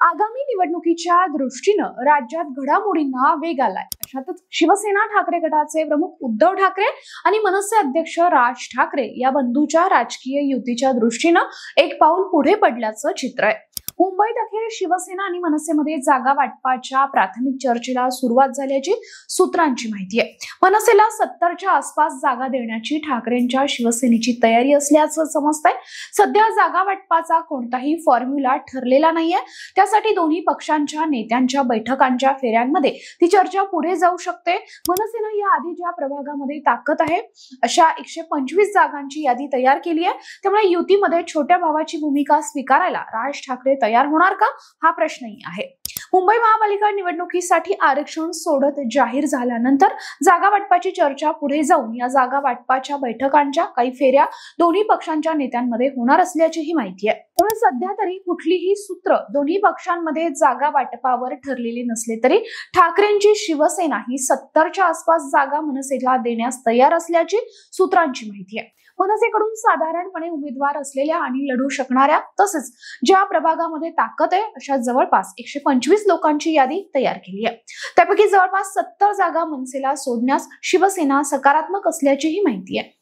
आगामी निवडणुकीच्या दृष्टीनं राज्यात घडामोडींना वेग आलाय। अशातच शिवसेना ठाकरे गटाचे प्रमुख उद्धव ठाकरे आणि मनसे अध्यक्ष राज ठाकरे या बंधूच्या राजकीय युतीच्या दृष्टीनं एक पाऊल पुढे पडल्याचं चित्र आहे। मुंबईत अखेर शिवसेना आणि मनसेमध्ये जागा वाटपाच्या प्राथमिक चर्चेला सुरुवात झाल्याची सूत्रांची माहिती आहे। मनसेला 70च्या आसपास जागा देण्याची ठाकरेंच्या शिवसेनेची तयारी असल्याचं समजतंय। सध्या जागा वाटपाचा कोणताही फॉर्म्युला ठरलेला नाहीये, त्यासाठी दोन्ही पक्षांच्या नेत्यांच्या बैठकांच्या फेऱ्यांमध्ये ती चर्चा पुढे जाऊ शकते। मनसेनं या आधी ज्या प्रभागामध्ये ताकद आहे अशा 125 जागांची यादी तयार केली आहे, त्यामुळे युतीमध्ये छोट्या भावाची भूमिका स्वीकारायला राज ठाकरे तयार होणार का, हा प्रश्नही आहे। मुंबई महापालिका निवडणुकीसाठी आरक्षण सोडत जाहीर झाल्यानंतर जागा वाटपाची चर्चा पुढे जाऊन या जागा वाटपाच्या बैठकांच्या काही फेऱ्या दोन्ही पक्षांच्या नेत्यांमध्ये होणार असल्याचीही माहिती आहे। त्यामुळे सध्या तरी कुठलीही सूत्र दोन्ही पक्षांमध्ये जागा वाटपावर ठरलेली नसले तरी ठाकरेंची शिवसेना ही 70च्या आसपास जागा मनसेला देण्यास तयार असल्याची सूत्रांची माहिती आहे। मनसेकडून साधारणपणे उमेदवार असलेल्या आणि लढू शकणाऱ्या तसेच ज्या प्रभागामध्ये ताकद आहे अशा जवळपास 125 लोकांची यादी तयार केली आहे। त्यापैकी जवळपास 70 जागा मनसेला सोडण्यास शिवसेना सकारात्मक असल्याचीही माहिती आहे।